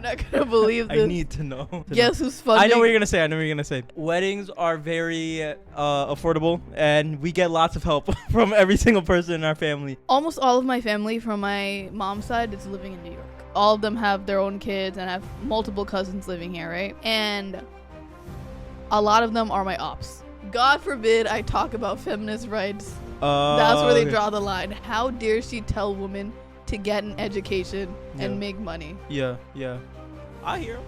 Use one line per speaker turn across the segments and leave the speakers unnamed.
You're not gonna believe this.
I need to know.
Guess who's funding?
I know what you're gonna say. Weddings are very affordable, and we get lots of help from every single person in our family.
Almost all of my family from my mom's side is living in New York. All of them have their own kids, and I have multiple cousins living here, right? And a lot of them are my ops. God forbid I talk about feminist rights. That's where they draw the line. How dare she tell women to get an education and make money?
Yeah. I hear 'em.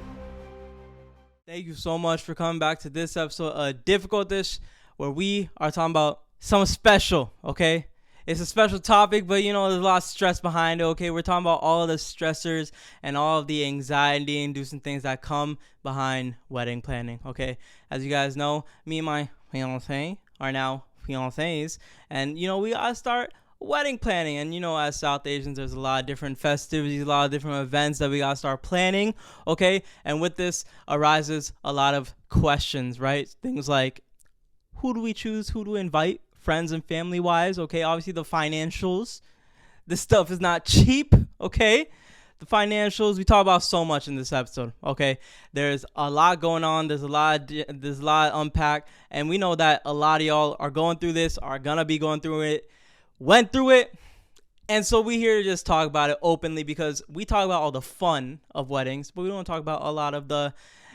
Thank you so much for coming back to this episode of Difficult Dish, where we are talking about something special, okay? It's a special topic, but there's a lot of stress behind it, okay? We're talking about all of the stressors and all of the anxiety-inducing things that come behind wedding planning, okay? As you guys know, me and my fiancé are now fiancés, and, we gotta start wedding planning. And, as South Asians, there's a lot of different festivities, a lot of different events that we gotta start planning, okay? And with this arises a lot of questions, right? Things like, who do we choose? Who do we invite? Friends and family wise, okay? Obviously the financials. This stuff is not cheap, okay? The financials, we talk about so much in this episode, okay? There's a lot going on. There's a lot to unpack, and we know that a lot of y'all are going through this, are gonna be going through it, went through it, and so we here to just talk about it openly, because we talk about all the fun of weddings, but we don't talk about a lot of the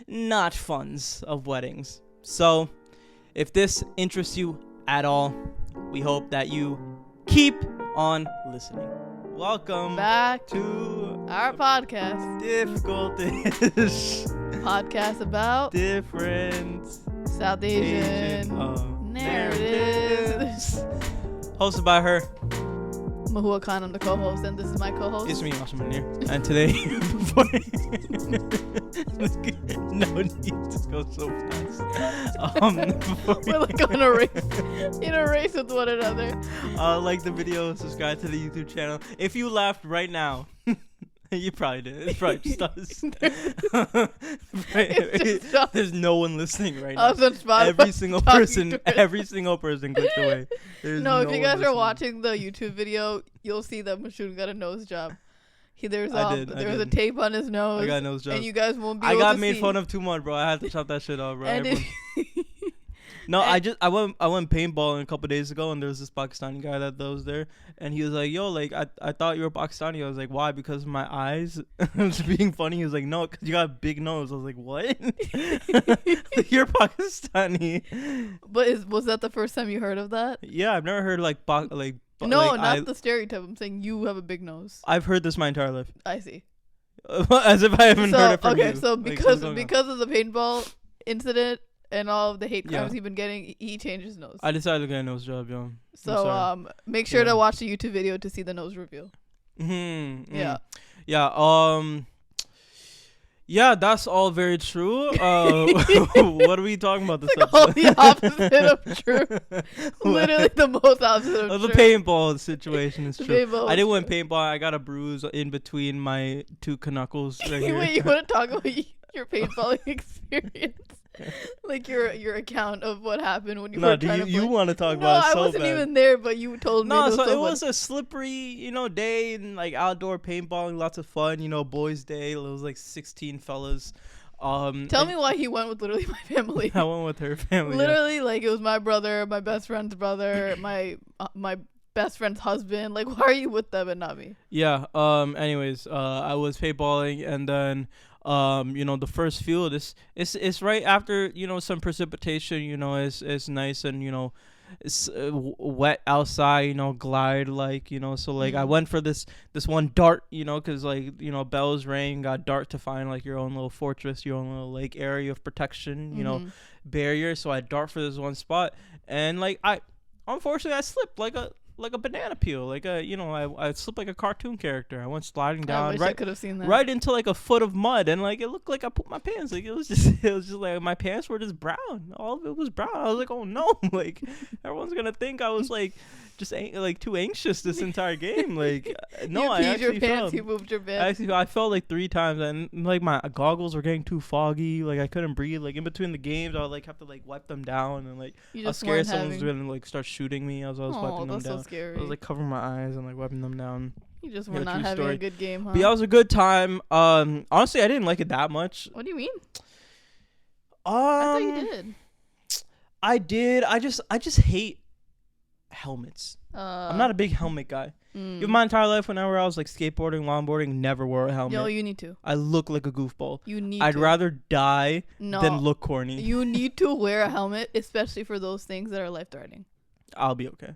not funs of weddings. So if this interests you at all, we hope that you keep on listening. Welcome
back
to
our podcast,
Difficult Dish. Podcast
about
different
South Asian narratives.
Hosted by her,
Mahua Khan. I'm the co-host, and this is my co-host.
It's me, Masha Munir. And today, no need to go so fast.
We're like in a race with one another.
Like the video, subscribe to the YouTube channel. If you laughed right now, you probably did. It's probably just us. It's just there's no one listening right now. Every single person clicked away.
No, if you guys are watching the YouTube video, you'll see that Mashoon got a nose job. There was a tape on his nose.
I got a nose job.
And you guys won't be able
to
see.
I got made fun of too much, bro. I had to chop that shit off, bro. No, I went paintballing a couple days ago, and there was this Pakistani guy that was there, and he was like, "Yo, like I thought you were Pakistani." I was like, "Why?" Because of my eyes. I was being funny. He was like, "No, because you got a big nose." I was like, "What?" You're Pakistani.
But was that the first time you heard of that?
Yeah, I've never heard
not the stereotype. I'm saying you have a big nose.
I've heard this my entire life.
I see.
As if I haven't heard it from you.
Okay, so because of the paintball incident and all of the hate crimes he's been getting, he changed his nose.
I decided to get a nose job, yo.
So make sure to watch the YouTube video to see the nose reveal.
Yeah, that's all very true. What are we talking about this episode?
All the opposite of true. Literally the most opposite of
true. The paintball situation is true. I didn't win paintball. I got a bruise in between my two knuckles right here.
Wait, you want to talk about your paintballing experience? Like your account of what happened when you were trying to play.
You want to talk about it so bad.
No, I wasn't even there, but you told me.
No, it was a slippery, day and like outdoor paintballing, lots of fun, boys' day. It was like 16 fellas.
Tell me why he went with literally my family.
I went with her family.
Literally, like it was my brother, my best friend's brother, my best friend's husband. Like, why are you with them and not me?
Yeah. Anyways, I was paintballing, and then the first field it's right after some precipitation. It's nice, and it's wet outside, glide like, so like I went for this one dart, because like bells rang, got dart to find like your own little fortress, your own little lake area of protection, barrier. So I dart for this one spot, and like unfortunately I slipped like a banana peel, like I slipped like a cartoon character. I went sliding down
I could have seen that.
Right into like a foot of mud, and like it looked like I pooped my pants. Like it was just like my pants were just brown. All of it was brown. I was like, oh no, like everyone's gonna think I was like just like too anxious this entire game. Like no,
you
I actually
your pants,
fell.
you moved your pants.
I fell like 3 times, and like my goggles were getting too foggy. Like I couldn't breathe. Like in between the games, I would like have to like wipe them down, and like I was scared someone was gonna like start shooting me as I was wiping them down.
So scary.
I was like covering my eyes and like wiping them down.
You just were
Yeah,
not
true
having
story.
a good game, huh?
But yeah, it was a good time. Honestly, I didn't like it that much.
What do you mean? I thought you did.
I did. I just hate helmets. I'm not a big helmet guy. Even my entire life, whenever I was like skateboarding, longboarding, never wore a helmet.
Yo, you need to.
I look like a goofball. I'd
to.
rather die than look corny.
You need to wear a helmet, especially for those things that are life-threatening.
I'll be okay.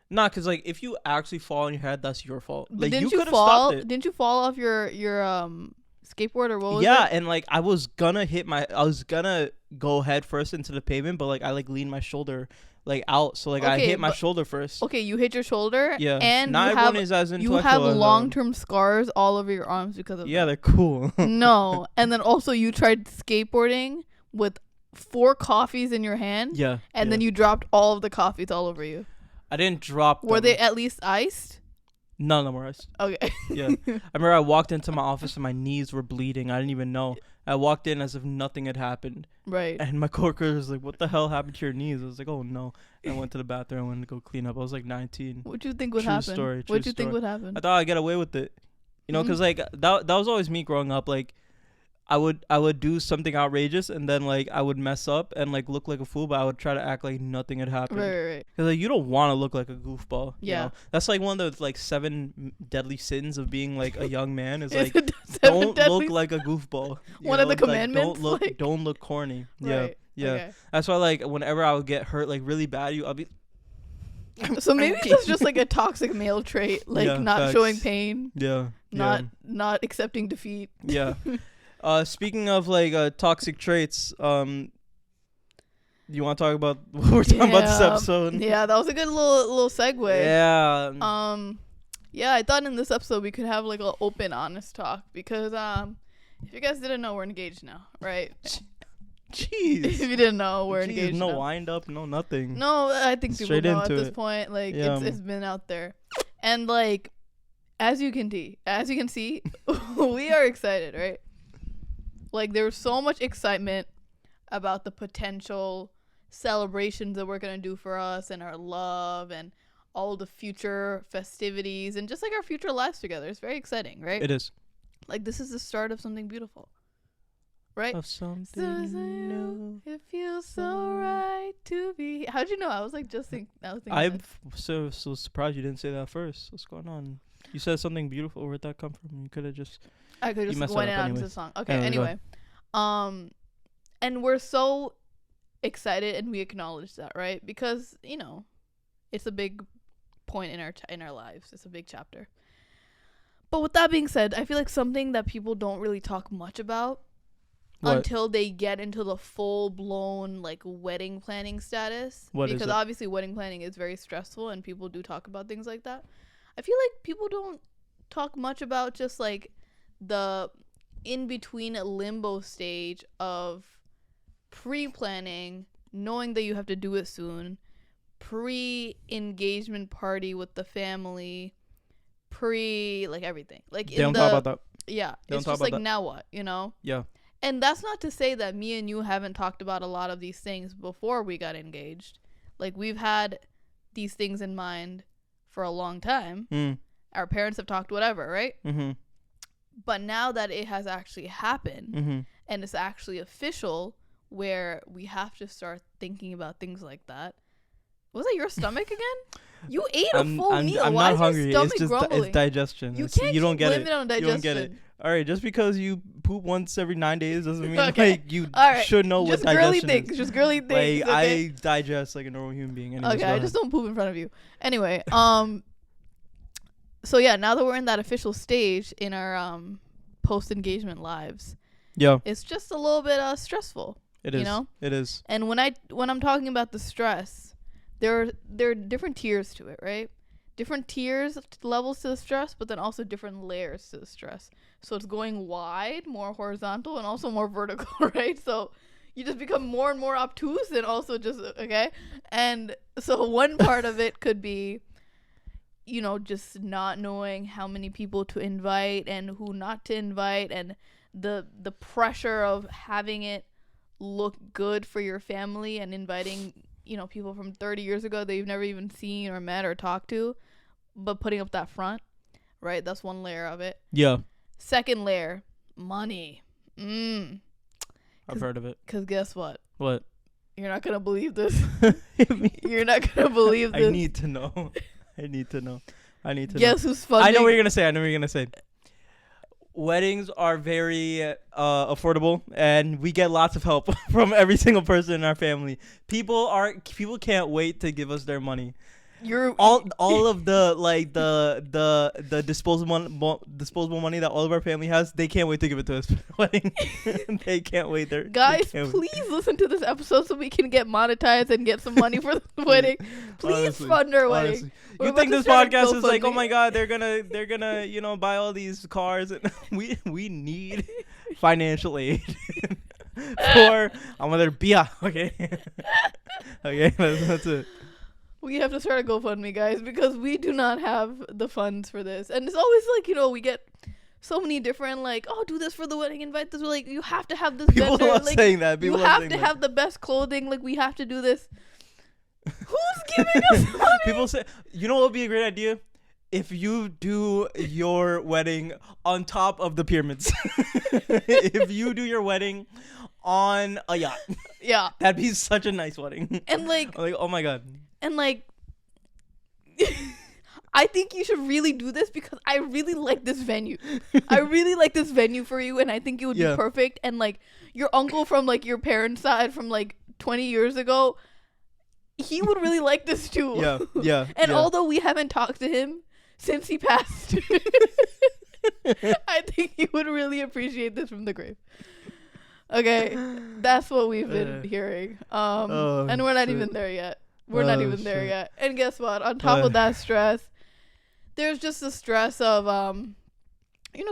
Nah, cause like if you actually fall on your head, that's your fault.
But
Like
didn't
you
you
could have
fall?
stopped it.
Didn't you fall off your skateboard or what was it?
Yeah, and like I was gonna go head first into the pavement, but like I like leaned my shoulder like out, so like I hit my shoulder first.
Okay, you hit your shoulder.
Yeah,
and
not
you
everyone
have
is as
you
intellectual
have
as
long-term scars all over your arms because of
yeah,
that.
they're cool.
No, and then also you tried skateboarding with 4 coffees in your hand.
Yeah,
and then you dropped all of the coffees all over you.
I didn't drop them.
Were they at least iced?
None of them were iced.
Okay.
Yeah. I remember I walked into my office and my knees were bleeding. I didn't even know. I walked in as if nothing had happened.
Right.
And my coworker was like, "What the hell happened to your knees?" I was like, "Oh no." And I went to the bathroom. I went to go clean up. I was like 19.
What do you think would
True
happen?
story,
What do
true
you think
story.
would happen?
I thought I'd get away with it. You know, because like that was always me growing up. Like I would do something outrageous and then like I would mess up and like look like a fool, but I would try to act like nothing had happened.
Right.
Because like you don't want to look like a goofball.
Yeah.
You know? That's like one of the like 7 deadly sins of being like a young man is
Is
like
it
don't
deadly
look like a goofball.
One of the
Like,
commandments.
don't look corny.
Right.
Yeah.
Okay.
That's why like whenever I would get hurt like really bad, I'll be
So maybe that's just like a toxic male trait, like
Yeah,
not
facts.
showing pain,
yeah.
not accepting defeat.
Yeah. Speaking of like toxic traits, you want to talk about what we're talking about this episode?
Yeah, that was a good little segue.
Yeah.
Yeah, I thought in this episode we could have like an open, honest talk because if you guys didn't know, we're engaged now, right?
Jeez.
If you didn't know, we're engaged.
No
now.
wind up, no nothing.
No, I think
Straight
people know at
into
this
it.
point. Like
Yeah.
it's been out there, and like as you can see, we are excited, right? Like there's so much excitement about the potential celebrations that we're gonna do for us and our love and all the future festivities and just like our future lives together. It's very exciting, right?
It is.
Like this is the start of something beautiful, right?
Of something new.
It feels so right to be. How'd you know? I was like just thinking.
I'm so surprised you didn't say that first. What's going on? You said something beautiful. Where'd that come from? You could have just.
I could just went on to the song. Okay.
Anyway,
and we're so excited and we acknowledge that, right? Because it's a big point in our lives. It's a big chapter. But with that being said, I feel like something that people don't really talk much about until they get into the full-blown like wedding planning status. Because obviously wedding planning is very stressful and people do talk about things like that. I feel like people don't talk much about just like the in-between limbo stage of pre-planning, knowing that you have to do it soon, pre-engagement party with the family, like everything. Like
they don't talk about that.
Yeah, it's just like now what,
Yeah.
And that's not to say that me and you haven't talked about a lot of these things before we got engaged. Like we've had these things in mind for a long time. Our parents have talked whatever, right? Mm-hmm. But now that it has actually happened and it's actually official, where we have to start thinking about things like that. Was that your stomach again? You ate a full meal.
I'm
Why
not
is
hungry.
Your stomach
It's just
grumbling?
it's digestion.
You
don't get it.
On digestion.
You don't get it. All right, just because you poop once every 9 days doesn't mean like you should know what digestion is.
Just girly things.
Like I digest like a normal human being. Anyways,
okay, I just don't poop in front of you. Anyway, so yeah, now that we're in that official stage in our post-engagement lives, it's just a little bit stressful.
It is. It is.
And when I'm talking about the stress, there are different tiers to it, right? Different tiers, levels to the stress, but then also different layers to the stress. So it's going wide, more horizontal, and also more vertical, right? So you just become more and more obtuse and also just, okay? And so one part of it could be, just not knowing how many people to invite and who not to invite, and the pressure of having it look good for your family and inviting people from 30 years ago that you've never even seen or met or talked to, but putting up that front. right? That's one layer of it.
Yeah.
Second layer, money.
I've heard of it.
Because guess what?
What?
You're not going to believe this. You're not going to believe this.
I need to know.
Guess who's funding?
I know what you're going to say. Weddings are very affordable, and we get lots of help from every single person in our family. People can't wait to give us their money. All of the disposable money that all of our family has, they can't wait to give it to us for the wedding. They can't wait.
Guys, please listen to this episode so we can get monetized and get some money for the wedding. Please fund our wedding.
You think this podcast is like, oh my god, they're gonna buy all these cars, and we need financial aid for another bia. Okay. Okay, that's it.
We have to start a GoFundMe, guys, because we do not have the funds for this. And it's always like, we get so many different, like, oh, do this for the wedding, invite this. We're like, you have to have this
People
vendor.
love saying that.
You have to have the best clothing. Like, we have to do this. Who's giving us money?
People say, you know what would be a great idea? If you do your wedding on top of the pyramids. If you do your wedding on a yacht.
Yeah.
That'd be such a nice wedding.
And like,
oh my god.
And like, I think you should really do this because I really like this venue. I really like this venue for you, and I think it would be perfect. And like, your uncle from like your parents' side from like 20 years ago, he would really like this too. Yeah. And although we haven't talked to him since he passed, I think he would really appreciate this from the grave. Okay, that's what we've been hearing. And we're not even there yet. We're not even there yet. And guess what? On top of that stress, there's just the stress of,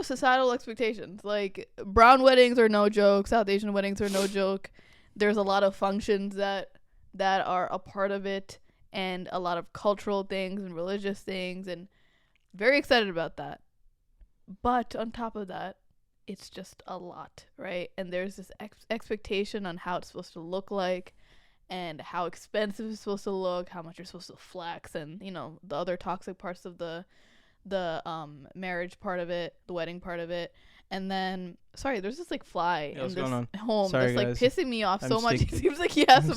societal expectations. Like, brown weddings are no joke. South Asian weddings are no joke. There's a lot of functions that are a part of it, and a lot of cultural things and religious things, and very excited about that. But on top of that, it's just a lot, right? And there's this expectation on how it's supposed to look like, and how expensive it's supposed to look, how much you're supposed to flex, and the other toxic parts of the marriage part of it, the wedding part of it. And then there's this like fly in this home that's like pissing me off so much. It seems like he has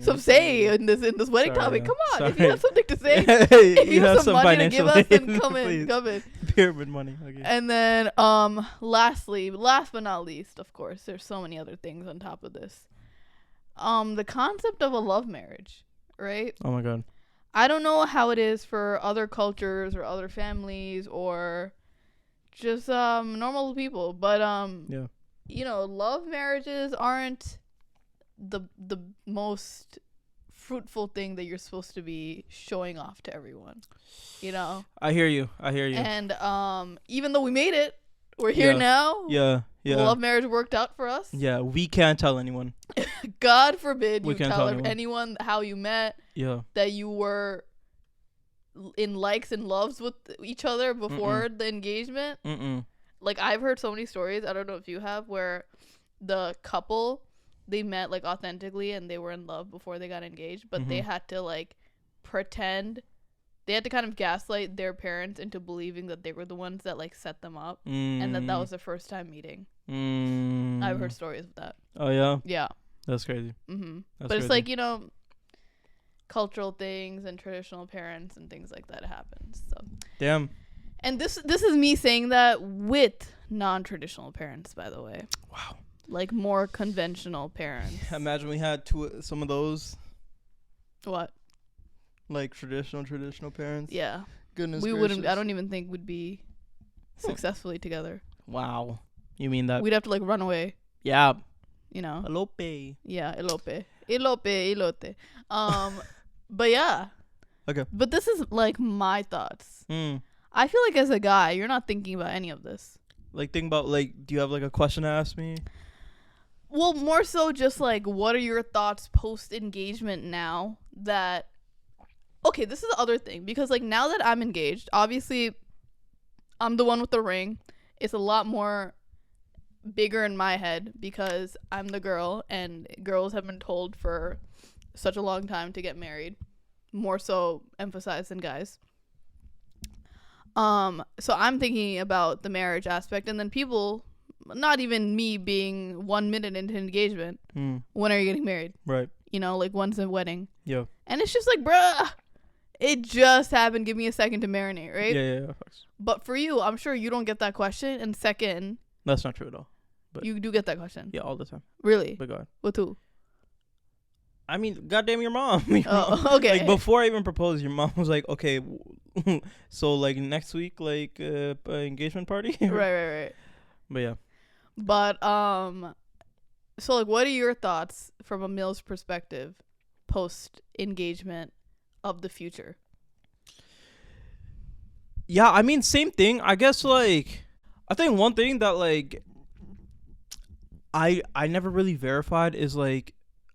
some say in this wedding topic. Come on, if you have something to say, if you have some money to give us, then come in.
Pyramid money. Okay.
And then last but not least, of course, there's so many other things on top of this. The concept of a love marriage, right?
Oh my god.
I don't know how it is for other cultures or other families or just normal people, but love marriages aren't the most fruitful thing that you're supposed to be showing off to everyone.
I hear you.
And even though we made it, we're here now.
Yeah.
Love marriage worked out for us.
Yeah, we can't tell anyone.
God forbid you tell anyone how you met.
Yeah.
That you were in likes and loves with each other before the engagement. Like, I've heard so many stories, I don't know if you have, where the couple, they met like authentically and they were in love before they got engaged, but they had to like pretend. They had to kind of gaslight their parents into believing that they were the ones that like set them up, and that was their first time meeting. I've heard stories of that.
Oh yeah.
Yeah.
That's crazy.
But it's like, cultural things and traditional parents and things like that happens. So. Damn. And this is me saying that with non-traditional parents, by the way.
Wow.
Like more conventional parents.
Imagine we had some of those.
What?
Like traditional parents.
Yeah.
Goodness
we
gracious.
wouldn't. I don't even think we'd be successfully together.
Wow. You mean that?
We'd have to like run away.
Yeah.
Elope. Yeah, elote. But yeah.
Okay.
But this is like my thoughts. I feel like as a guy, you're not thinking about any of this.
Like, think about, like, do you have like a question to ask me?
Well, more so just like, what are your thoughts post engagement now that? Okay, this is the other thing, because like now that I'm engaged, obviously I'm the one with the ring. It's a lot more bigger in my head because I'm the girl, and girls have been told for such a long time to get married, more so emphasized than guys. So I'm thinking about the marriage aspect, and then people, not even me being 1 minute into engagement, when are you getting married?
Right.
You know, like when's the wedding?
Yeah.
And it's just like, bruh, it just happened. Give me a second to marinate, right?
Yeah.
But for you, I'm sure you don't get that question. And second,
that's not true at all. But
you do get that question.
Yeah, all the time.
Really?
But go ahead.
With who?
I mean, goddamn your mom.
Okay.
Like, before I even proposed, your mom was like, okay, so, like, next week, like, engagement party?
Right.
But, yeah.
But, so, like, what are your thoughts from a male's perspective post-engagement of the future?
Yeah, I mean, same thing. I guess, like, I think one thing that, like, I never really verified is, like,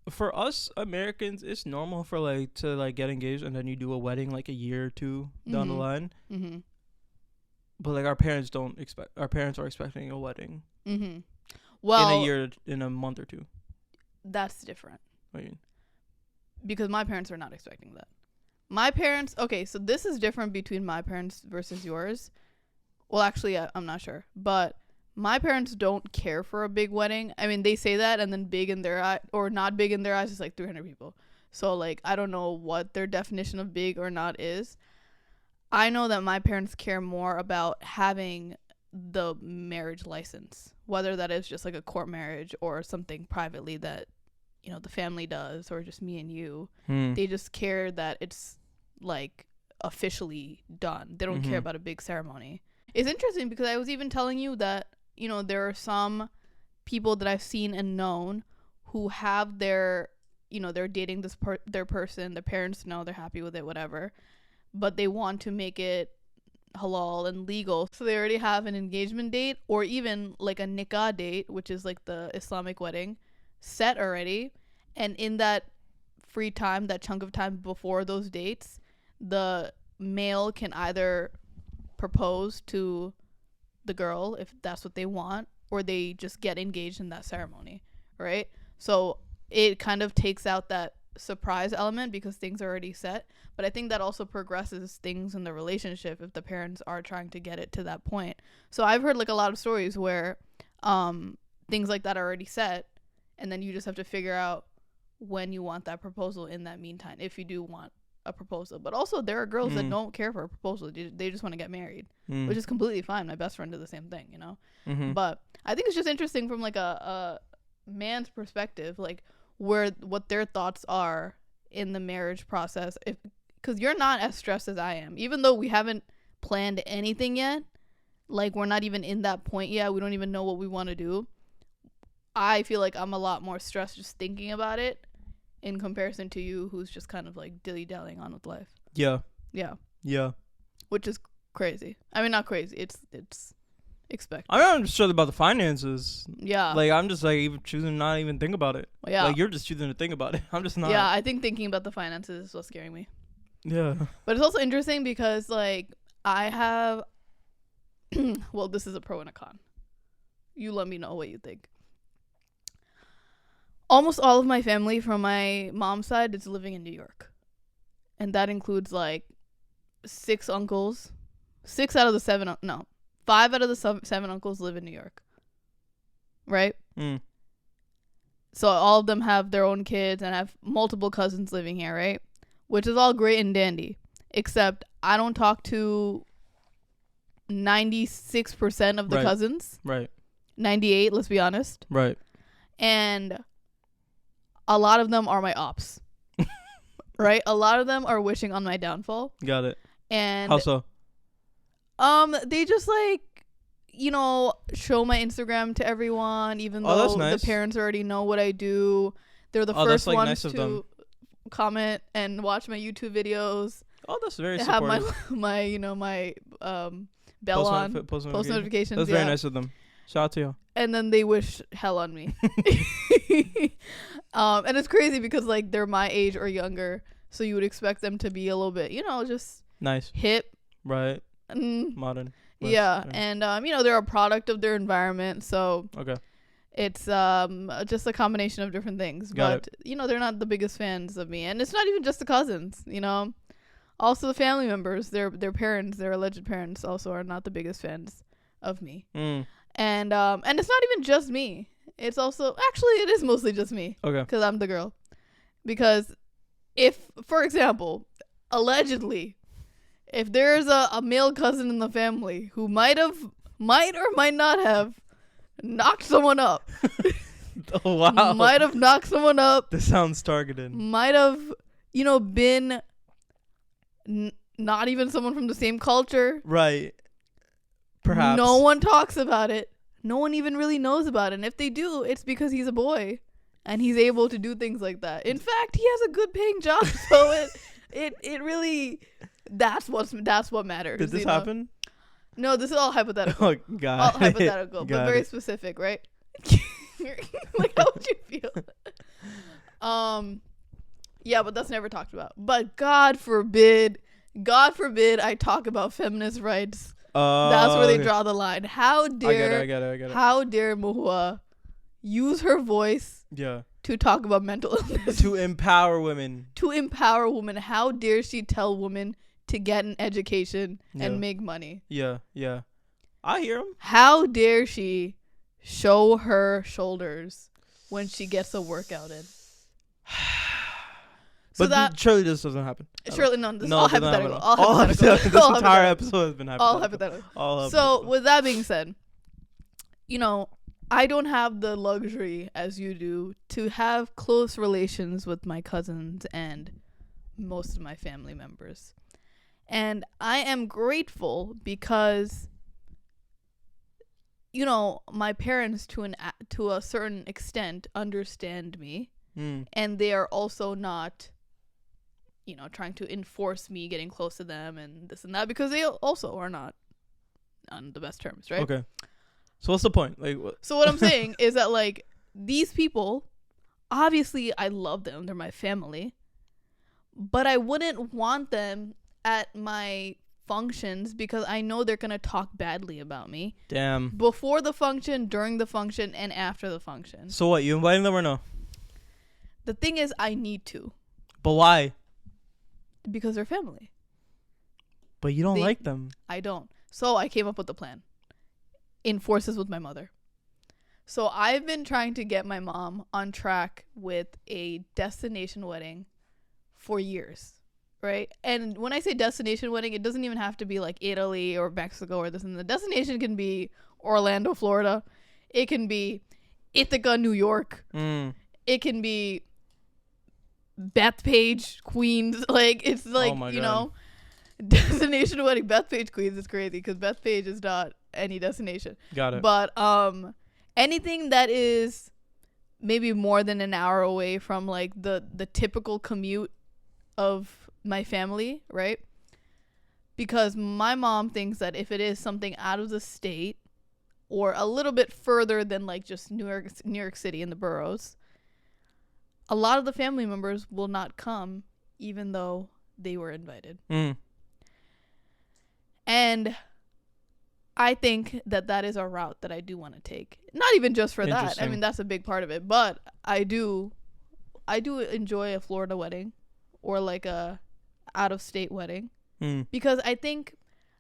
for us Americans, it's normal for, like, to, like, get engaged and then you do a wedding, like, a year or two down the line.
Mm-hmm.
But, like, our parents are expecting a wedding.
Mm-hmm. Well,
in a month or two.
That's different.
What do you mean?
Because my parents are not expecting that. My parents, okay, so this is different between my parents versus yours. Well, actually, I'm not sure. But my parents don't care for a big wedding. I mean, they say that, and then big in their eye, or not big in their eyes, is like 300 people. So, like, I don't know what their definition of big or not is. I know that my parents care more about having the marriage license, whether that is just like a court marriage or something privately that, you know, the family does, or just me and you. They just care that it's, like, officially done. They don't care about a big ceremony. It's interesting because I was even telling you that, you know, there are some people that I've seen and known who have their, you know, they're dating their person, their parents know, they're happy with it, whatever, but they want to make it halal and legal, so they already have an engagement date, or even like a nikah date, which is like the Islamic wedding, set already. And in that free time, that chunk of time before those dates, the male can either propose to the girl if that's what they want, or they just get engaged in that ceremony, right? So it kind of takes out that surprise element because things are already set. But I think that also progresses things in the relationship if the parents are trying to get it to that point. So I've heard, like, a lot of stories where things like that are already set, and then you just have to figure out when you want that proposal in that meantime, if you do want a proposal. But also there are girls that don't care for a proposal. They just want to get married, which is completely fine. My best friend did the same thing, you know. But I think it's just interesting from, like, a man's perspective, like, what their thoughts are in the marriage process, because you're not as stressed as I am, even though we haven't planned anything yet. Like, we're not even in that point yet. We don't even know what we want to do. I feel like I'm a lot more stressed just thinking about it in comparison to you, who's just kind of like dilly-dallying on with life.
Yeah.
Which is crazy. I mean, not crazy, it's expected.
I'm not sure about the finances.
Yeah.
Like, I'm just, like, even choosing not even think about it.
Well, yeah.
Like, you're just choosing to think about it. I'm just not.
Yeah, I think thinking about the finances is what's scaring me.
Yeah.
But it's also interesting because, like, I have well, this is a pro and a con. You let me know what you think. Almost all of my family from my mom's side is living in New York. And that includes, like, 5 out of the 7 uncles live in New York. Right? So all of them have their own kids and have multiple cousins living here, right? Which is all great and dandy. Except I don't talk to 96% of the cousins.
Right.
98, let's be honest.
Right.
And a lot of them are my ops. Right? A lot of them are wishing on my downfall.
Got it.
And
how so?
They just, like, you know, show my Instagram to everyone, even though the parents already know what I do. They're the first ones nice to comment and watch my YouTube videos.
Oh, that's very supportive.
Have my you know, my bell post notifications.
That's very nice of them. Shout out to you.
And then they wish hell on me. And it's crazy because, like, they're my age or younger, so you would expect them to be a little bit, you know, just
nice,
hip,
right, modern.
Yeah, and you know, they're a product of their environment, so
okay,
it's just a combination of different things. But you know, they're not the biggest fans of me, and it's not even just the cousins. You know, Also, the family members, their parents, their alleged parents, also are not the biggest fans of me. And it's not even just me. It's also actually it is mostly just me.
Okay.
Because I'm the girl. Because if, for example, allegedly, if there's a male cousin in the family who might or might not have knocked someone up.
Oh, wow.
Might have knocked someone up.
This sounds targeted.
Might have, been not even someone from the same culture.
Right. Perhaps.
No one talks about it. No one even really knows about it. And if they do, it's because he's a boy and he's able to do things like that. In fact, he has a good paying job. So it really, that's what matters.
Did this happen?
No, this is all hypothetical.
Oh, God.
All hypothetical, but very specific, right? Like, how would you feel? Yeah, but that's never talked about. But God forbid I talk about feminist rights. That's where they draw the line. How dare
I get it.
How dare Muhua use her voice to talk about mental illness?
To empower women.
How dare she tell women to get an education and make money?
Yeah. I hear him.
How dare she show her shoulders when she gets a workout in?
So but surely this doesn't happen.
Surely no. This is all hypothetical.
This entire episode has been hypothetical.
All hypothetical. So with that being said, I don't have the luxury as you do to have close relations with my cousins and most of my family members. And I am grateful because my parents to a certain extent understand me, and they are also not trying to enforce me getting close to them and this and that, because they also are not on the best terms, right?
Okay. So what's the point? Like, what?
So what I'm saying is that, like, these people, obviously I love them, they're my family, but I wouldn't want them at my functions because I know they're gonna talk badly about me.
Damn.
Before the function, during the function, and after the function.
So what, you inviting them or no?
The thing is, I need to.
But why?
Because they're family.
But you don't like them.
I don't. So I came up with a plan. Enforces with my mother. So I've been trying to get my mom on track with a destination wedding for years, right? And when I say destination wedding, it doesn't even have to be like Italy or Mexico or this and the destination can be Orlando, Florida. It can be Ithaca, New York. It can be Bethpage, Queens. Like, it's like, destination wedding. Bethpage, Queens is crazy because Bethpage is not any destination.
Got it.
But anything that is maybe more than an hour away from like the typical commute of my family, right? Because my mom thinks that if it is something out of the state or a little bit further than like just New York City in the boroughs, a lot of the family members will not come even though they were invited. And I think that is a route that I do want to take. Not even just for that. I mean, that's a big part of it. But I do enjoy a Florida wedding or like a out-of-state wedding. Because I think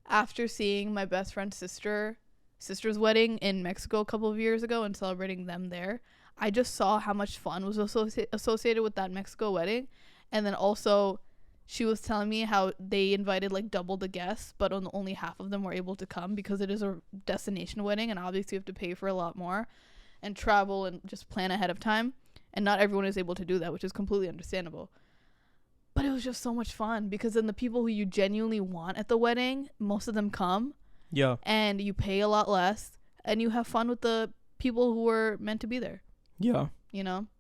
after seeing my best friend's sister's wedding in Mexico a couple of years ago and celebrating them there, I just saw how much fun was associated with that Mexico wedding. And then also she was telling me how they invited like double the guests, but only half of them were able to come because it is a destination wedding and obviously you have to pay for a lot more and travel and just plan ahead of time. And not everyone is able to do that, which is completely understandable. But it was just so much fun because then the people who you genuinely want at the wedding, most of them come. Yeah. And you pay a lot less and you have fun with the people who were meant to be there.
Yeah.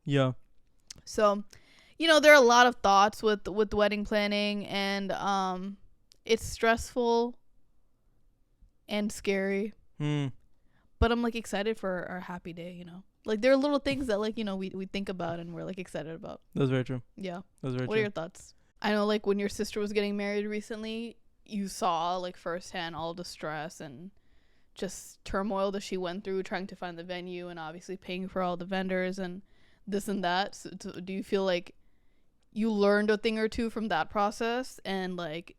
Yeah.
So, there are a lot of thoughts with wedding planning, and it's stressful and scary. But I'm like excited for our happy day, Like there are little things that like, we think about and we're like excited about.
That's very true.
Yeah.
That's very true.
What are your thoughts? I know like when your sister was getting married recently, you saw like firsthand all the stress and just turmoil that she went through trying to find the venue and obviously paying for all the vendors and this and that. So do you feel like you learned a thing or two from that process, and like,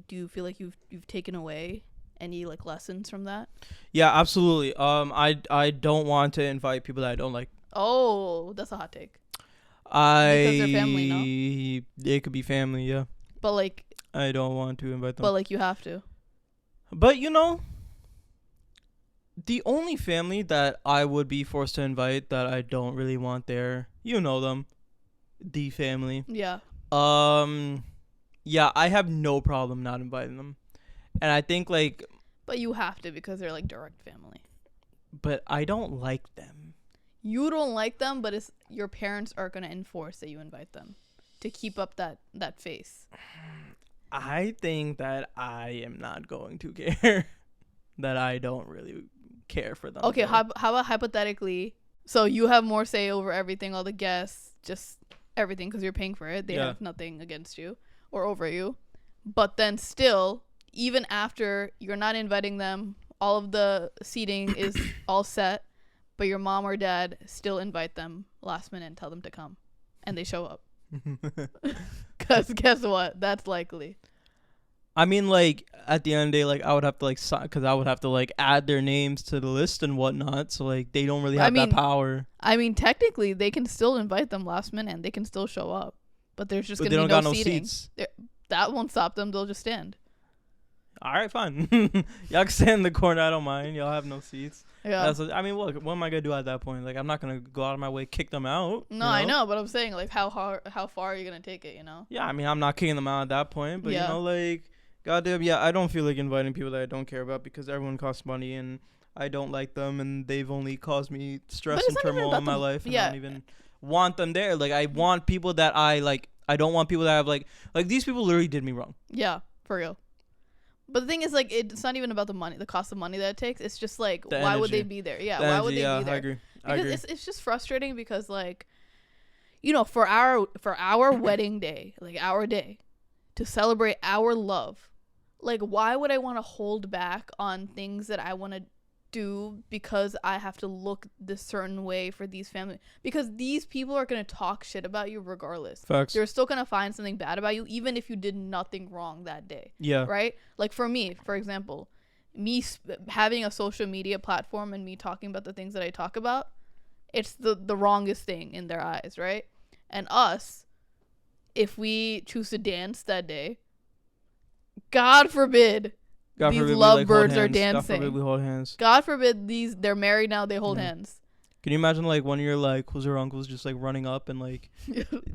do you feel like you've taken away any like lessons from that?
Yeah, absolutely. I don't want to invite people that I don't like.
Oh, that's a hot take.
Because
they're family, no?
They could be family, yeah.
But like,
I don't want to invite them.
but like, you have to.
But you know, the only family that I would be forced to invite that I don't really want there, you know them, the family.
Yeah.
Yeah, I have no problem not inviting them, and I think like.
But you have to because they're like direct family.
But I don't like them.
You don't like them, but it's your parents are gonna enforce that you invite them to keep up that face.
I think that I am not going to care. That I don't really care for them.
Okay, how about hypothetically? So you have more say over everything, all the guests, just everything, because you're paying for it. They have nothing against you or over you. But then still, even after you're not inviting them, all of the seating is all set, but your mom or dad still invite them last minute and tell them to come, and they show up. Because guess what? That's likely.
I mean, like, at the end of the day, like, I would have to, like, because I would have to, like, add their names to the list and whatnot. So, like, they don't really have that power.
I mean, technically, they can still invite them last minute and they can still show up. But there's just going to be no seating. Seats. That won't stop them. They'll just stand.
All right, fine. Y'all can stand in the corner. I don't mind. Y'all have no seats. Yeah. I mean, look, what am I going to do at that point? Like, I'm not going to go out of my way, kick them out.
No, I know. But I'm saying, like, how far are you going to take it, you know?
Yeah, I mean, I'm not kicking them out at that point. But, you know, like... Goddamn, yeah, I don't feel like inviting people that I don't care about because everyone costs money and I don't like them and they've only caused me stress and turmoil in my life and I don't even want them there. Like, I want people that I like. I don't want people that have like these people literally did me wrong.
Yeah, for real. But the thing is, like, it's not even about the money, the cost of money that it takes. It's just like, why would they be there? Yeah, why would they be there?
I agree.
Because it's just frustrating because, like, you know, for our wedding day, like our day, to celebrate our love. Like, why would I want to hold back on things that I want to do because I have to look this certain way for these family? Because these people are going to talk shit about you regardless.
Facts.
They're still going to find something bad about you, even if you did nothing wrong that day.
Yeah.
Right? Like, for me, for example, me having a social media platform and me talking about the things that I talk about, it's the wrongest thing in their eyes, right? And us, if we choose to dance that day, God forbid these lovebirds are dancing.
God forbid we hold hands.
God forbid they're married now, they hold hands.
Can you imagine, like, one of your, like, cousins or uncles just, like, running up and, like,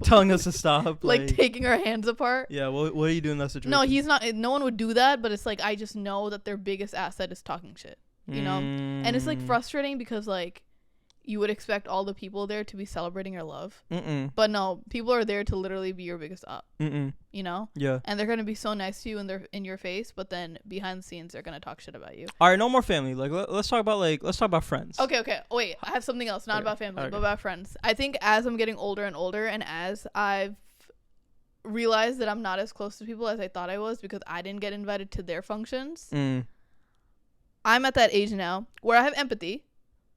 telling us to stop?
Like, taking our hands apart?
Yeah, what are you doing in that situation?
No, he's not. No one would do that, but it's, like, I just know that their biggest asset is talking shit, you know? And it's, like, frustrating because, like, you would expect all the people there to be celebrating your love. But no, people are there to literally be your biggest up. You know?
Yeah.
And they're going to be so nice to you and they're in your face, but then behind the scenes they're going to talk shit about you.
All right, no more family. Like, let's talk about friends.
Okay. Oh, wait, I have something else, not about family, but about friends. I think as I'm getting older and older and as I've realized that I'm not as close to people as I thought I was because I didn't get invited to their functions. I'm at that age now where I have empathy.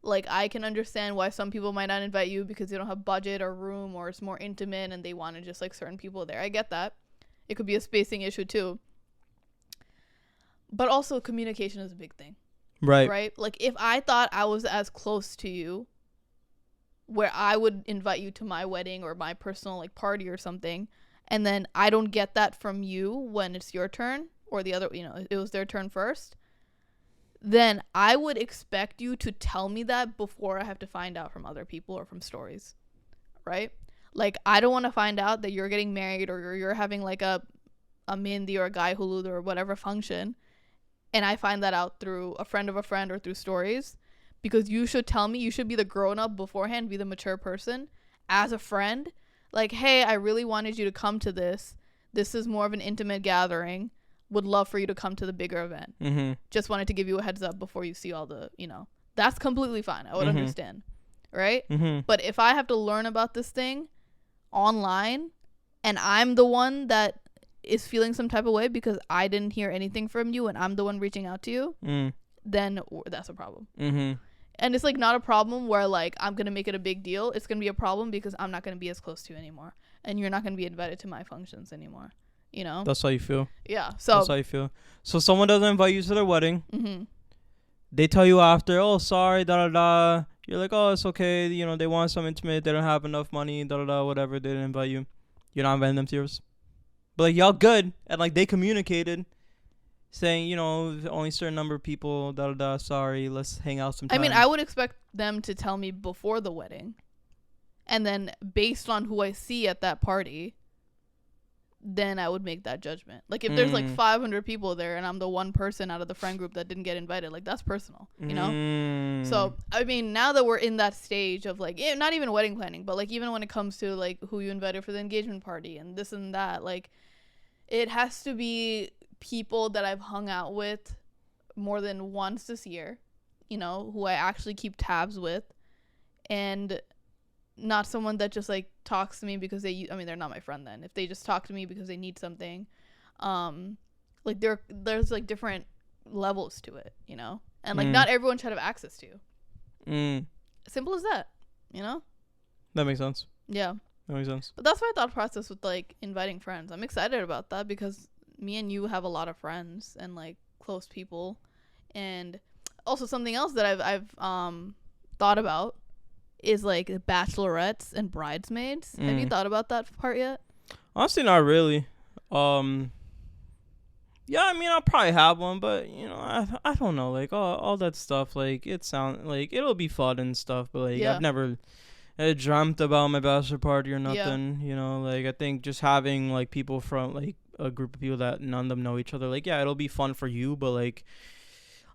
Like, I can understand why some people might not invite you because they don't have budget or room or it's more intimate and they want to just, like, certain people there. I get that. It could be a spacing issue, too. But also, communication is a big thing. Right? Like, if I thought I was as close to you where I would invite you to my wedding or my personal, like, party or something, and then I don't get that from you when it's your turn or the other, you know, it was their turn first, then I would expect you to tell me that before I have to find out from other people or from stories, right? Like, I don't want to find out that you're getting married or you're having, like, a mindi or a guy hulud or whatever function, and I find that out through a friend of a friend or through stories, because you should tell me. You should be the grown-up beforehand, be the mature person as a friend. Like, hey, I really wanted you to come to this. This is more of an intimate gathering. Would love for you to come to the bigger event. Just wanted to give you a heads up before you see all the, you know, that's completely fine. I would understand, right? But if I have to learn about this thing online and I'm the one that is feeling some type of way because I didn't hear anything from you and I'm the one reaching out to you, then that's a problem. And it's, like, not a problem where, like, I'm gonna make it a big deal. It's gonna be a problem because I'm not gonna be as close to you anymore. and you're not going to be invited to my functions anymore, you know?
That's how you feel.
Yeah. So
That's how you feel. So someone doesn't invite you to their wedding.
Mm-hmm.
They tell you after, oh, sorry, da da da. You're like, oh, it's okay. You know, they want some intimate. They don't have enough money, da da da, whatever. They didn't invite you. You're not inviting them to yours. But like, y'all good. And like, they communicated saying, you know, only a certain number of people, da da da, sorry, let's hang out sometime.
I mean, I would expect them to tell me before the wedding. And then based on who I see at that party, then I would make that judgment. Like if there's like 500 people there and I'm the one person out of the friend group that didn't get invited, like that's personal, you know? So, I mean, now that we're in that stage of like, not even wedding planning, but like even when it comes to like who you invited for the engagement party and this and that, like it has to be people that I've hung out with more than once this year, you know, who I actually keep tabs with, and not someone that just like talks to me because they're not my friend then. If they just talk to me because they need something, like there's like different levels to it, you know, and like not everyone should have access to. Simple as that, you know.
That makes sense.
Yeah,
that makes sense.
But that's my thought process with like inviting friends. I'm excited about that because me and you have a lot of friends and like close people, and also something else that I've thought about is like bachelorettes and bridesmaids. Have you thought about that part yet?
Honestly, not really. Yeah, I mean, I'll probably have one, but you know, I don't know, like all that stuff. Like it sound like it'll be fun and stuff, but like I've never dreamt about my bachelor party or nothing. You know, like I think just having like people from like a group of people that none of them know each other, like it'll be fun for you, but like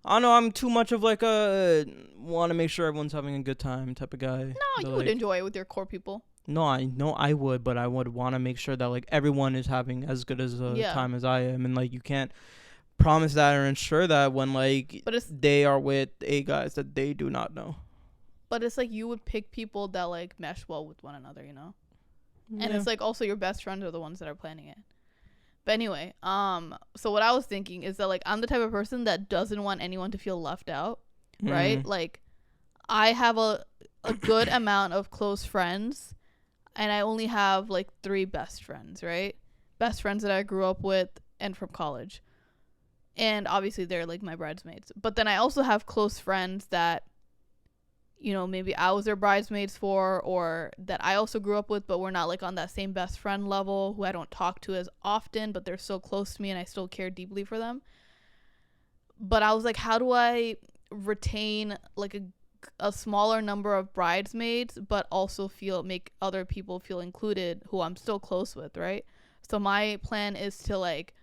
I don't know, I'm too much of like a want to make sure everyone's having a good time type of guy.
No, you would enjoy it with your core people.
No, I know I would, but I would want to make sure that like everyone is having as good as a time as I am, and like you can't promise that or ensure that when like they are with guys that they do not know.
But it's like you would pick people that like mesh well with one another, you know? And it's like also your best friends are the ones that are planning it. But anyway, so what I was thinking is that like I'm the type of person that doesn't want anyone to feel left out, right? Like I have a good amount of close friends, and I only have like 3 best friends, right? Best friends that I grew up with and from college. And obviously they're like my bridesmaids. But then I also have close friends that, you know, maybe I was their bridesmaids for, or that I also grew up with, but we're not like on that same best friend level, who I don't talk to as often, but they're so close to me and I still care deeply for them. But I was like, how do I retain like a smaller number of bridesmaids, but also make other people feel included who I'm still close with, right? So my plan is to like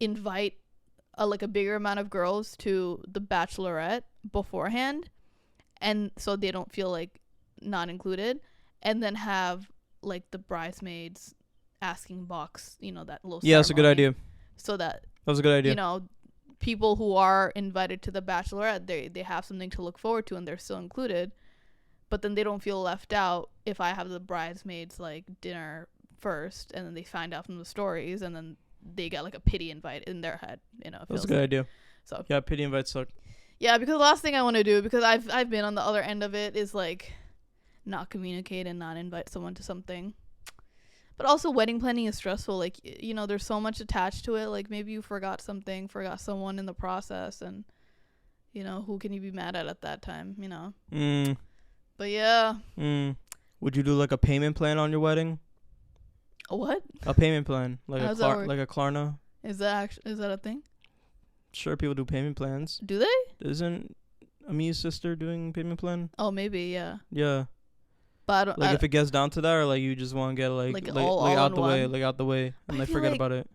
invite a bigger amount of girls to the bachelorette beforehand, and so they don't feel like not included, and then have like the bridesmaids asking box, you know, that little ceremony.
That's a good idea.
So that
was a good idea.
You know, people who are invited to the bachelorette, they have something to look forward to and they're still included, but then they don't feel left out if I have the bridesmaids like dinner first and then they find out from the stories and then they get like a pity invite in their head, you know.
That's a good idea.
So
yeah, pity invites suck.
Yeah, because the last thing I want to do, because I've been on the other end of it, is like not communicate and not invite someone to something. But also wedding planning is stressful. Like, you know, there's so much attached to it. Like maybe you forgot someone in the process, and you know, who can you be mad at that time, you know? But yeah.
Would you do like a payment plan on your wedding?
A what?
A payment plan, like a Klarna.
Is that a thing?
Sure, people do payment plans.
Do they?
Isn't Ami's sister doing payment plan?
Oh, maybe, yeah.
Yeah.
But I don't,
like if it gets down to that, or like you just want to get like
all
out the way, and like forget
like
about it.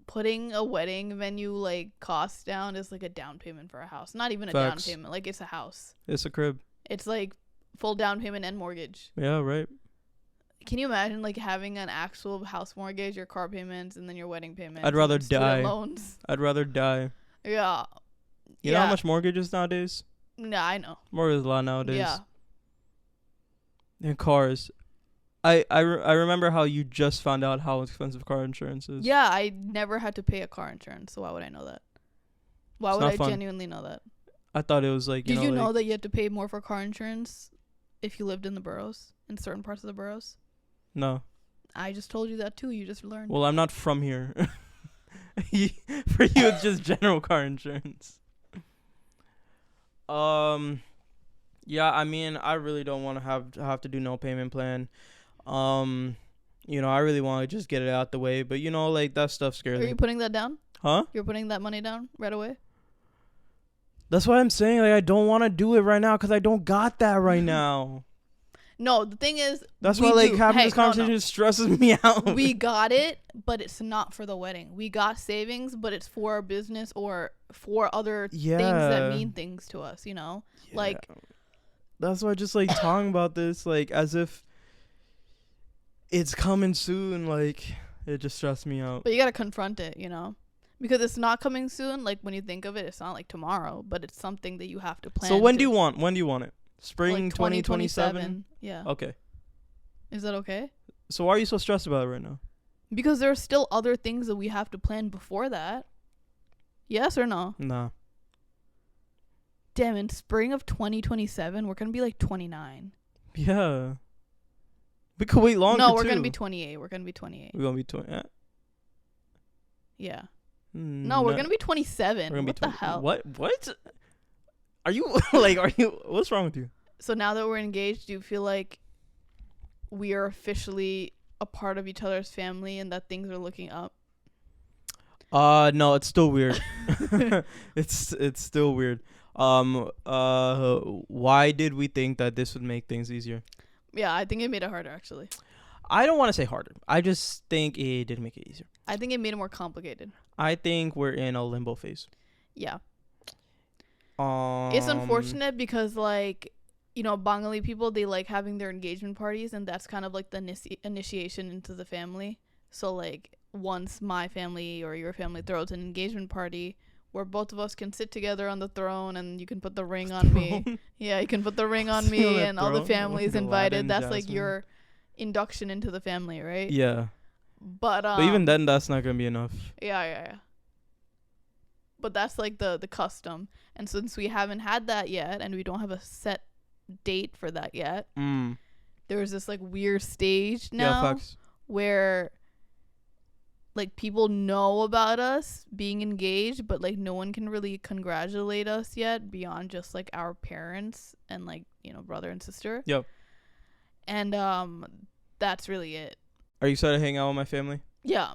Putting a wedding venue like cost down is like a down payment for a house. Not even a
Facts.
down payment. Like it's a house.
It's a crib.
It's like full down payment and mortgage.
Yeah, right.
Can you imagine like having an actual house mortgage, your car payments, and then your wedding payments?
I'd rather die.
Loans.
I'd rather die.
Yeah.
You know how much mortgage is nowadays?
Yeah, I know.
Mortgage is a lot nowadays.
Yeah.
And cars. I remember how you just found out how expensive car insurance is.
Yeah, I never had to pay a car insurance, so why would I know that? Why would I genuinely know that?
I thought it was like,
Did you know that you had to pay more for car insurance if you lived in the boroughs, in certain parts of the boroughs?
No.
I just told you that too. You just learned.
Well, I'm not from here. For you, it's just general car insurance. Yeah, I mean, I really don't want to have to do no payment plan. I really want to just get it out the way, but like that stuff scares me.
Are you putting that down?
Huh?
You're putting that money down right away?
That's why I'm saying, like, I don't want to do it right now because I don't got that right now.
No, the thing is,
that's why like having this conversation stresses me out.
We got it, but it's not for the wedding. We got savings, but it's for our business or for other things that mean things to us. Like
that's why just like talking about this like as if it's coming soon. Like it just stressed me out.
But you gotta confront it, because it's not coming soon. Like when you think of it, it's not like tomorrow, but it's something that you have to plan.
So when do you want it? Spring
like
2027?
Yeah.
Okay.
Is that okay?
So why are you so stressed about it right now?
Because there are still other things that we have to plan before that. Yes or no?
Nah.
Damn, in spring of 2027, we're going to be like 29.
Yeah. We could wait longer,
No, we're going to be 28. We're going to be 28.
We're going to be 20.
Yeah. No, we're going to be 27.
We're gonna
what
be
the hell?
What? Are you what's wrong with you?
So now that we're engaged, do you feel like we are officially a part of each other's family and that things are looking up?
No, it's still weird. It's still weird. Why did we think that this would make things easier?
Yeah, I think it made it harder, actually.
I don't want to say harder. I just think it did make it easier.
I think it made it more complicated.
I think we're in a limbo phase.
Yeah. It's unfortunate because, Bengali people, they like having their engagement parties, and that's kind of like the initiation into the family. So, like, once my family or your family throws an engagement party where both of us can sit together on the throne and you can put the ring on me. Yeah, you can put the ring on me and all the families invited. That's like your induction into the family, right?
Yeah.
But
even then, that's not going to be enough.
Yeah. But that's like the custom. And since we haven't had that yet and we don't have a set date for that yet, there's this like weird stage now where like people know about us being engaged, but like no one can really congratulate us yet beyond just like our parents and like, brother and sister.
Yep.
And that's really it.
Are you excited to hang out with my family?
Yeah.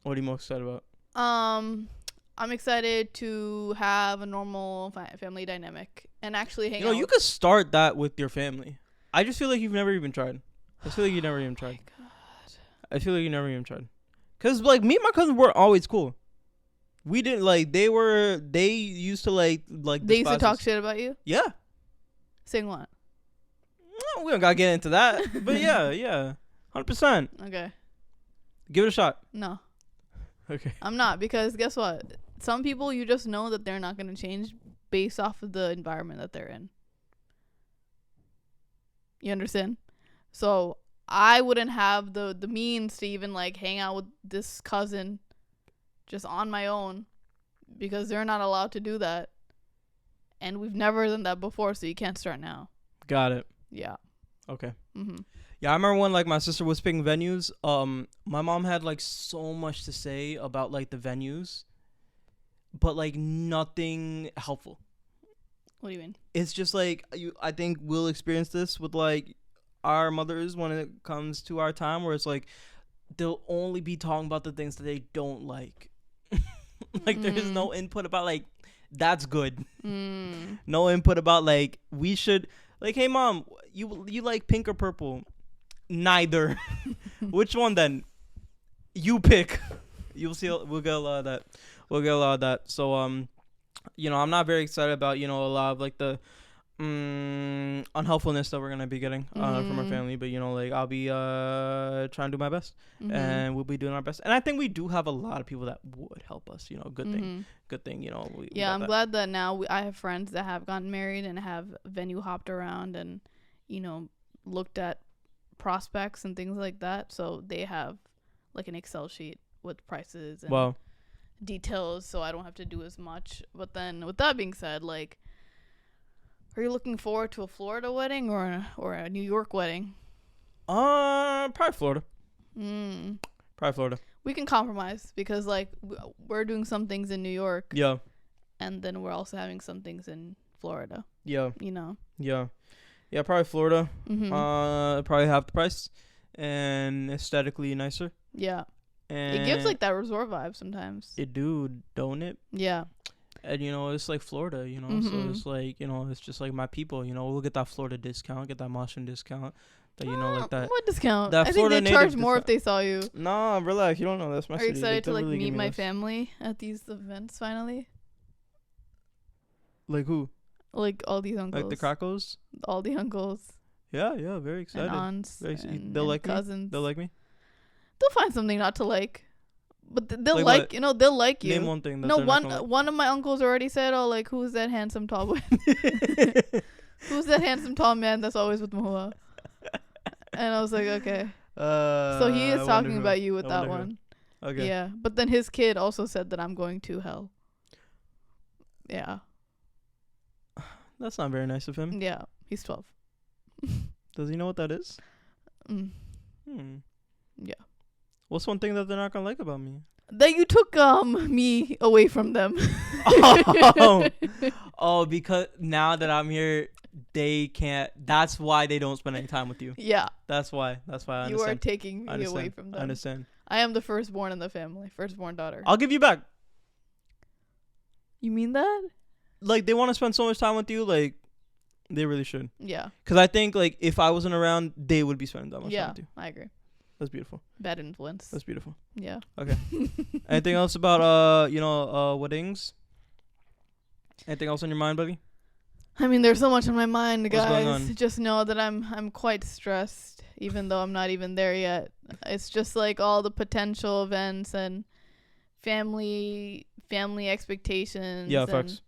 What are you most excited about?
I'm excited to have a normal family dynamic and actually hang out.
You could start that with your family. I just feel like you've never even tried. I feel like you never even tried.
Oh my God.
I feel like you never even tried. Cause like me and my cousins were always cool. We didn't like they used to like
they used to talk shit about you?
Yeah.
Saying what?
No, we don't gotta get into that. But yeah. 100%.
Okay.
Give it a shot.
No.
Okay.
I'm not, because guess what? Some people, you just know that they're not going to change based off of the environment that they're in. You understand? So I wouldn't have the means to even like hang out with this cousin just on my own because they're not allowed to do that. And we've never done that before, so you can't start now.
Got it.
Yeah.
Okay.
Mm-hmm.
Yeah, I remember when like my sister was picking venues. My mom had like so much to say about like the venues, but like nothing helpful.
What do you mean?
It's just like I think we'll experience this with like our mothers when it comes to our time, where it's like they'll only be talking about the things that they don't like. Like there's no input about like that's good. No input about like we should like, hey mom, you like pink or purple? Neither. Which one then? You pick. You'll see. We'll get a lot of that. So I'm not very excited about a lot of like the unhelpfulness that we're gonna be getting from our family. But like I'll be trying to do my best, and we'll be doing our best. And I think we do have a lot of people that would help us. Good thing.
I'm glad that now I have friends that have gotten married and have venue hopped around and looked at prospects and things like that. So they have like an Excel sheet with prices and details, so I don't have to do as much. But then with that being said, like, are you looking forward to a Florida wedding or a New York wedding?
Probably Florida. Probably Florida.
We can compromise because like we're doing some things in New York.
Yeah.
And then we're also having some things in Florida.
Yeah.
You know.
Yeah. Yeah, probably Florida.
Mm-hmm.
Probably half the price and aesthetically nicer.
Yeah.
And
it gives like that resort vibe sometimes.
It do, don't it?
Yeah.
And it's like Florida, so it's like, it's just like my people, we'll get that Florida discount, get that Motion discount. That, like that.
What discount?
That
I
Florida
think they charge more
discount.
if they saw you.
Nah, relax. You don't know. That's my
Are
city.
you excited to like
really
meet my family at these events finally?
Like who?
Like all these uncles.
Like the Crackles?
All the uncles.
Yeah, very excited.
And aunts.
They'll like
cousins.
me? They'll like me?
They'll find something not to like. But they'll
like
they'll like you.
Name one thing.
No, one of my uncles already said, "Oh, like who's that handsome tall boy? Who's that handsome tall man that's always with Mahua?" And I was like, "Okay." So he is talking about you with that one.
Okay.
Yeah, but then his kid also said that I'm going to hell. Yeah.
That's not very nice of him.
Yeah, he's 12.
Does he know what that is?
Yeah.
What's one thing that they're not gonna like about me?
That you took me away from them.
Oh, because now that I'm here, they can't. That's why they don't spend any time with you.
Yeah.
That's why. I understand.
You are taking me away from them.
I understand.
I am the firstborn in the family. Firstborn daughter.
I'll give you back.
You mean that?
Like, they want to spend so much time with you, like, they really should.
Yeah.
Because I think, like, if I wasn't around, they would be spending that much time with you.
Yeah, I agree.
That's beautiful.
Bad influence.
That's beautiful.
Yeah.
Okay. Anything else about, weddings? Anything else on your mind, buddy?
I mean, there's so much on my mind,
What's going
guys.
on?
Just know that I'm quite stressed, even though I'm not even there yet. It's just like all the potential events and family expectations.
Yeah,
and
facts.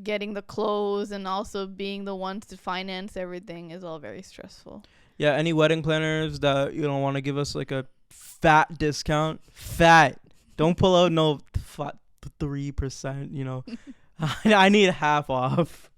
Getting the clothes and also being the ones to finance everything is all very stressful.
Yeah, any wedding planners that want to give us like a fat discount? Fat. Don't pull out no 3%, I need half off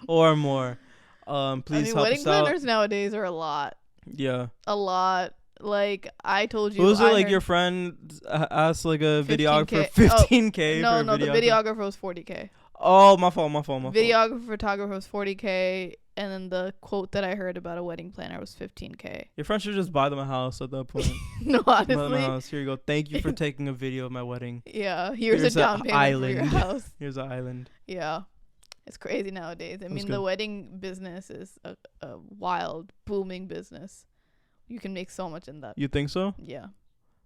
or more. Please help
wedding
us out.
planners nowadays are a lot.
Yeah.
A lot. Like I told you.
Who's it? Like your friend asked like a videographer
15K.
$15K.
No, the videographer was 40K.
Oh, my fault.
Videographer, photographer was 40K, and then the quote that I heard about a wedding planner was 15K.
Your friend should just buy them a house at that point.
No, honestly.
Buy them a house. Here you go. Thank you for taking a video of my wedding.
Yeah, here's a down payment for your house.
Here's an island.
Yeah, it's crazy nowadays. I mean,
good.
the wedding business is a wild, booming business. You can make so much in that.
You think so?
Yeah.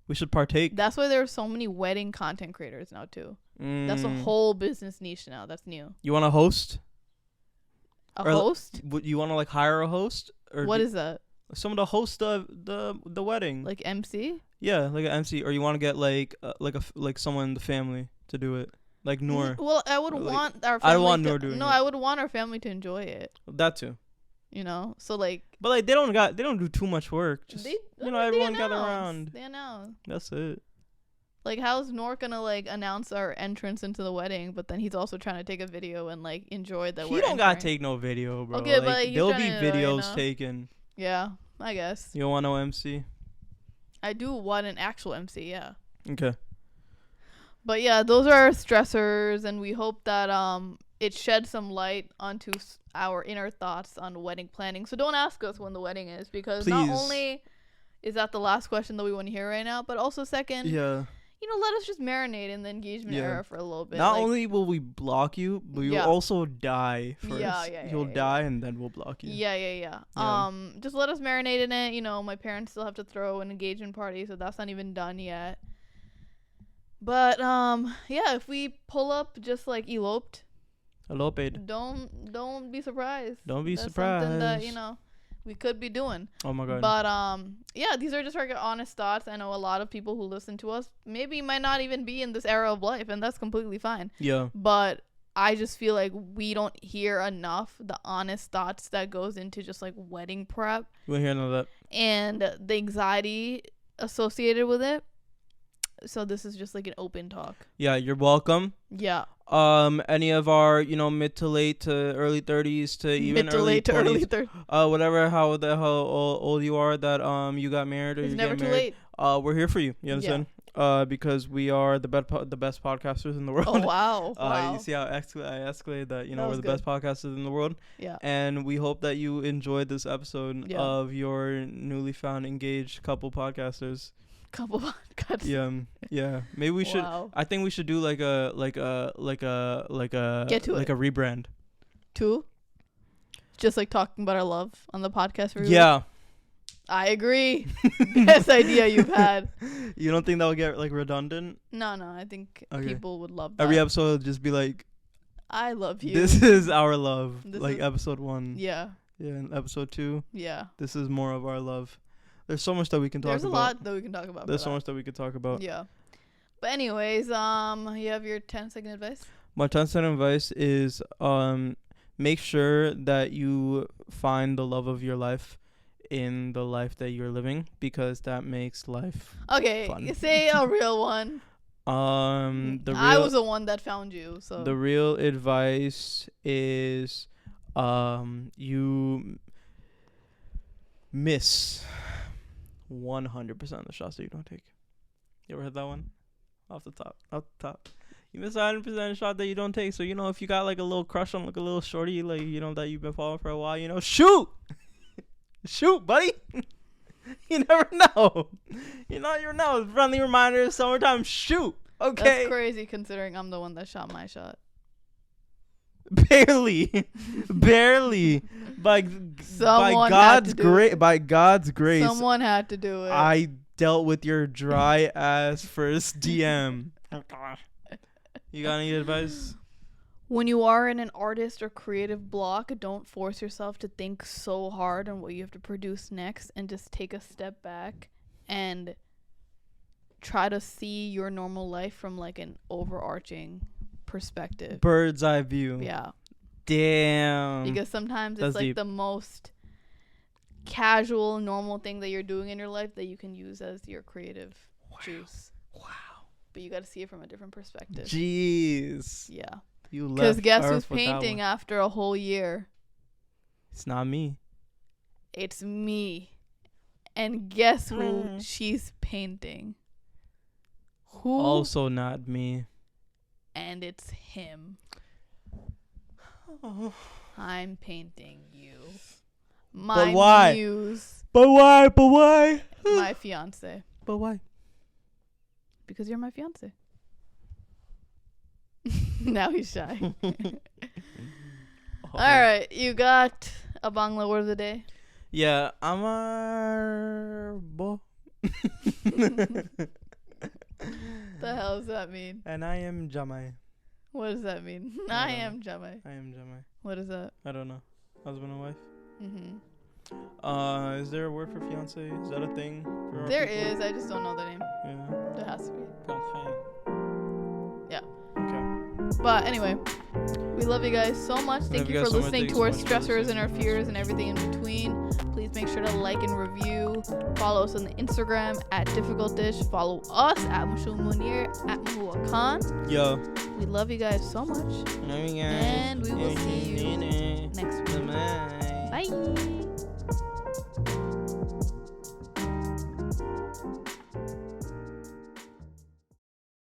We should partake.
That's why there are so many wedding content creators now too. That's a whole business niche now. That's new.
You want to host?
Host?
Would you want to like hire a host? Or
what is that?
Someone to host the wedding.
Like MC?
Yeah, like an MC. Or you want to get like someone in the family to do it, like Noor.
Well, I would want our family.
I don't want Noor doing it.
No, I would want our family to enjoy it.
That too.
So like.
But like they don't do too much work. Just everyone gather around.
They announce.
That's it.
Like, how's Noor gonna like announce our entrance into the wedding, but then he's also trying to take a video and like enjoy that.
He don't gotta take no video, bro.
Okay, but
there'll be videos taken.
Yeah, I guess.
You don't want no MC?
I do want an actual MC. Yeah.
Okay.
But yeah, those are our stressors, and we hope that it sheds some light onto our inner thoughts on wedding planning. So don't ask us when the wedding is, because not only is that the last question that we want to hear right now, but also second, let us just marinate in the engagement era for a little bit.
Not only will we block you, but you'll also die first. You'll die and then we'll block you.
Yeah. Just let us marinate in it. My parents still have to throw an engagement party, so that's not even done yet. But if we pull up just like eloped, don't be surprised.
Don't be
That's
surprised.
something that we could be doing.
Oh my god.
But these are just our honest thoughts. I know a lot of people who listen to us maybe might not even be in this era of life, and that's completely fine.
Yeah.
But I just feel like we don't hear enough the honest thoughts that goes into just like wedding prep.
You won't hear none of that.
And the anxiety associated with it. So this is just like an open talk.
Yeah, you're welcome.
Yeah.
Any of our, mid to late to early 30s to even early 20s, whatever, how the hell old you are that you got married or
it's
you
never
get
too
married.
late.
we're here for you. You understand? Because we are the best podcasters in the world.
Oh, wow.
You see how I escalated that? You know,
That
we're the
was
best podcasters in the world.
Yeah.
And we hope that you enjoyed this episode of your newly found engaged couple podcasters.
Couple podcasts.
Yeah. Maybe we should. I think we should do like a
Get to
like
it.
a rebrand.
2. Just like talking about our love on the podcast.
Yeah.
I agree. Best idea you've had.
You don't think that would get like redundant?
No. I think people would love that.
Every episode would just be like,
I love you.
This is our love.
This
like
is,
episode 1.
Yeah.
Yeah. And episode 2.
Yeah.
This is more of our love. There's so much that we can talk about.
There's a lot that we can talk about.
There's so much that we could talk about.
Yeah. But anyways, you have your 10-second advice?
My 10-second advice is make sure that you find the love of your life in the life that you're living, because that makes life fun.
Say a real one. I was the one that found you, so
the real advice is you miss 100% of the shots that you don't take. You ever heard that one? Off the top. You miss 100% of the shot that you don't take. So, you know, if you got like a little crush on like a little shorty, like, you know, that you've been following for a while, you know, shoot, buddy. You never know. You never know. Friendly reminder, summertime, shoot. Okay.
That's crazy considering I'm the one that shot my shot.
Barely. By God's grace.
Someone had to do it.
I dealt with your dry ass first DM. You got any advice?
When you are in an artist or creative block, don't force yourself to think so hard on what you have to produce next, and just take a step back and try to see your normal life from like an overarching perspective.
Bird's eye view.
Yeah.
Damn.
Because sometimes
That's
it's like
deep.
the most casual, normal thing that you're doing in your life that you can use as your creative juice.
Wow.
But you got to see it from a different perspective.
Jeez.
Yeah.
Because
guess who's painting after a whole year?
It's not me.
It's me. And guess who she's painting? Who?
Also not me.
And it's him.
Oh.
I'm painting you.
But why?
Muse.
But why?
My fiance.
But why?
Because you're my fiance. Now he's shy. All right, you got a Bangla word of the day?
Yeah, Amar Bo.
The hell does that mean?
And I am Jamai.
What does that mean? I am Jamai. What is that?
I don't know. Husband and wife.
Mm-hmm.
Is there a word for fiance? Is that a thing?
There is. I just don't know the name.
Yeah.
There has to be. Yeah.
Okay.
But anyway, we love you guys so much. Thank you for listening to our stressors and our fears and everything in between. Please make sure to like and review. Follow us on the Instagram at Difficult Dish. Follow us at Mushul Munir at Mahua Khan.
Yo.
We love you guys so much.
Love you guys.
And we will see you